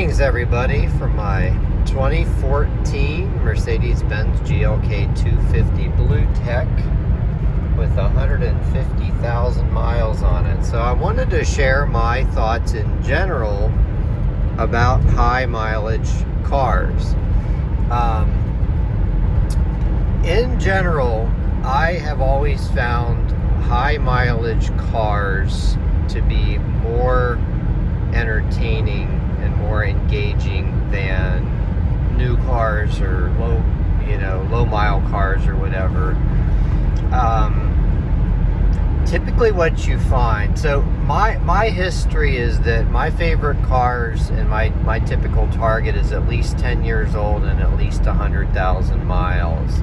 Greetings everybody from my 2014 Mercedes-Benz GLK 250 BlueTEC with 150,000 miles on it. So I wanted to share my thoughts in general about high mileage cars. In general, I have always found high mileage cars to be more entertaining and more engaging than new cars or low mile cars or whatever. Typically what you find, so my history is that my favorite cars and my typical target is at least 10 years old and at least 100,000 miles.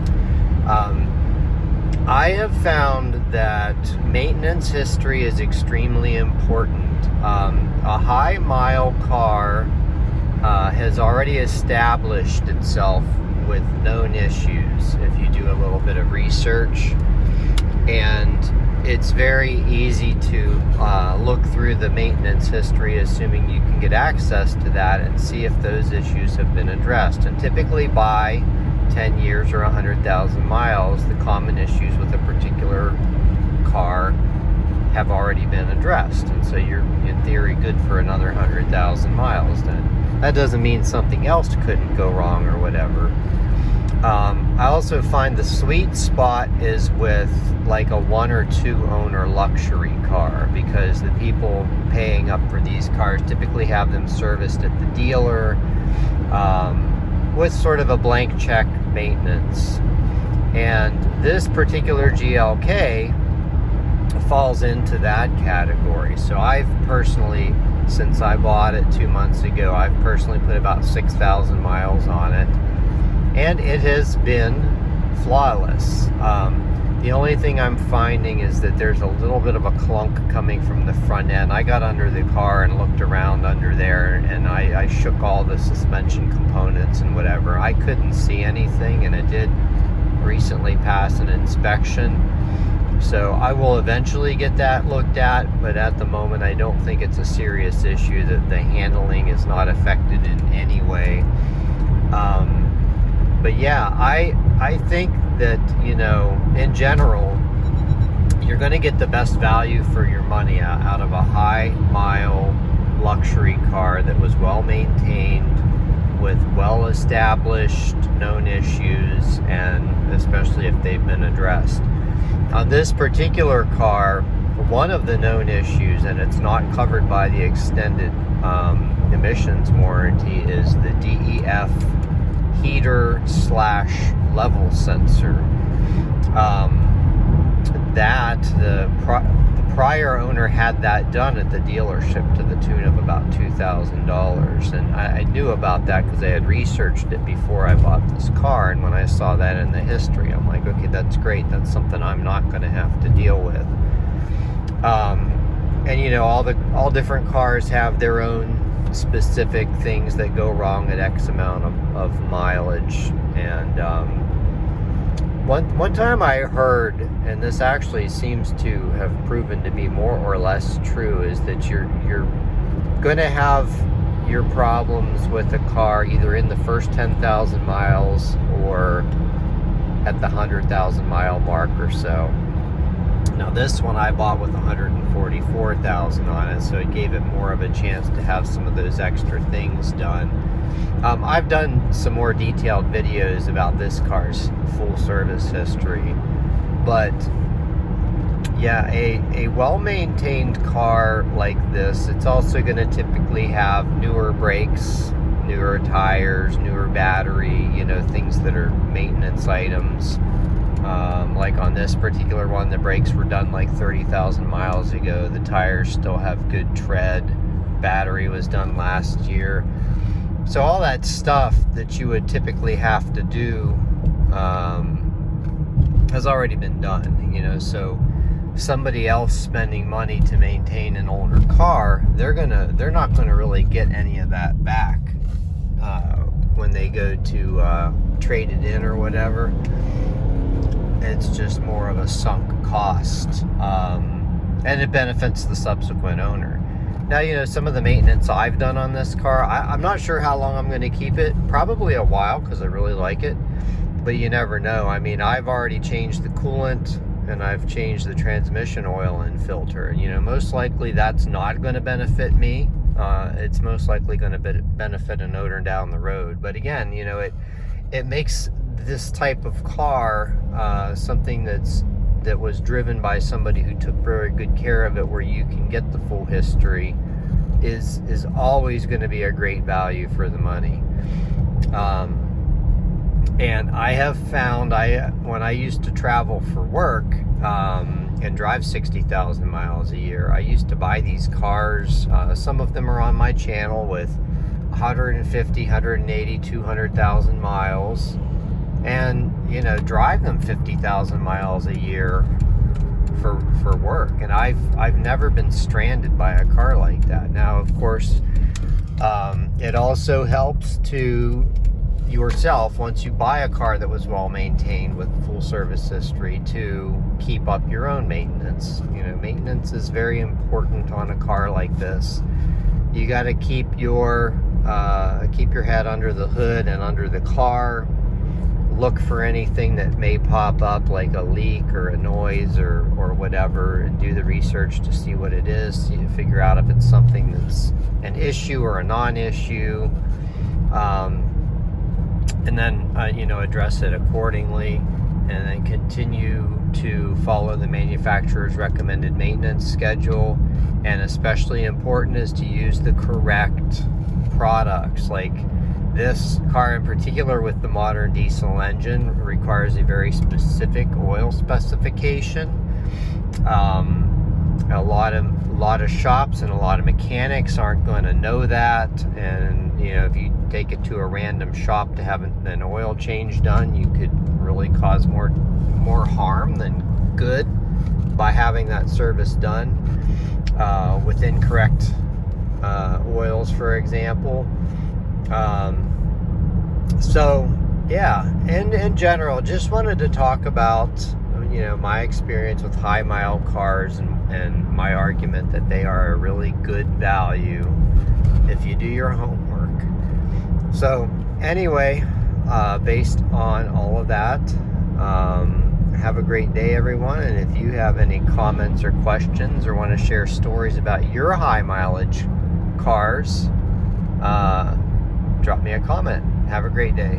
I have found that maintenance history is extremely important. A high mile car has already established itself with known issues if you do a little bit of research, and it's very easy to look through the maintenance history, assuming you can get access to that, and see if those issues have been addressed. And typically by 10 years or 100,000 miles, the common issues with a particular car have already been addressed, and so you're in theory good for another 100,000 miles. Then that doesn't mean something else couldn't go wrong or whatever. I also find the sweet spot is with like a 1 or 2 owner luxury car, because the people paying up for these cars typically have them serviced at the dealer with sort of a blank check maintenance. And this particular GLK falls into that category. So I've personally, since I bought it 2 months ago, I've personally put about 6,000 miles on it, and it has been flawless. The only thing I'm finding is that there's a little bit of a clunk coming from the front end. I got under the car and looked around under there, and I shook all the suspension components and whatever. I couldn't see anything, and it did recently pass an inspection. So I will eventually get that looked at, but at the moment I don't think it's a serious issue, that the handling is not affected in any way. But yeah, I think that, in general, you're going to get the best value for your money out of a high mile luxury car that was well maintained, with well established known issues, and especially if they've been addressed. On this particular car, one of the known issues, and it's not covered by the extended emissions warranty, is the DEF heater / level sensor. The prior owner had that done at the dealership to the tune of about $2,000, and I knew about that because I had researched it before I bought this car. And when I saw that in the history, I'm like, okay, that's great. That's something I'm not going to have to deal with. And all different cars have their own specific things that go wrong at X amount of mileage. And one time I heard, and this actually seems to have proven to be more or less true, is that you're going to have your problems with a car either in the first 10,000 miles or at the 100,000 mile mark or so. Now this one I bought with 144,000 on it, so it gave it more of a chance to have some of those extra things done. I've done some more detailed videos about this car's full service history, but yeah, a well-maintained car like this, it's also going to typically have newer brakes, newer tires, newer battery, things that are maintenance items. Like on this particular one, the brakes were done like 30,000 miles ago. The tires still have good tread. Battery was done last year. So all that stuff that you would typically have to do has already been done, so somebody else spending money to maintain an older car, they're not gonna really get any of that back when they go to trade it in or whatever. It's just more of a sunk cost, and it benefits the subsequent owner. Now, you know, some of the maintenance I've done on this car, I'm not sure how long I'm going to keep it. Probably a while, because I really like it. But you never know. I mean, I've already changed the coolant, and I've changed the transmission oil and filter. You know, most likely that's not going to benefit me. It's most likely going to benefit an owner down the road. But again, you know, it makes this type of car something that was driven by somebody who took very good care of it, where you can get the full history, is always going to be a great value for the money. And I have found, when I used to travel for work and drive 60,000 miles a year, I used to buy these cars. Some of them are on my channel with 150, 180, 200,000 miles, and, you know, drive them 50,000 miles a year for work. And I've never been stranded by a car like that. Now, of course, it also helps to yourself, once you buy a car that was well maintained with full service history, to keep up your own maintenance. You know, maintenance is very important on a car like this. You got to keep your head under the hood and under the car. Look for anything that may pop up, like a leak or a noise or whatever, and do the research to see what it is. You figure out if it's something that's an issue or a non-issue. And then, you know, address it accordingly, and then continue to follow the manufacturer's recommended maintenance schedule. And especially important is to use the correct products. Like this car in particular, with the modern diesel engine, requires a very specific oil specification. A lot of shops and a lot of mechanics aren't going to know that, and you know, if you take it to a random shop to have an oil change done, you could really cause more harm than good by having that service done with incorrect oils, for example. So yeah, in general, just wanted to talk about, you know, my experience with high mile cars, and my argument that they are a really good value if you do your homework. So anyway, based on all of that, have a great day, everyone. And if you have any comments or questions, or want to share stories about your high mileage cars, drop me a comment. Have a great day.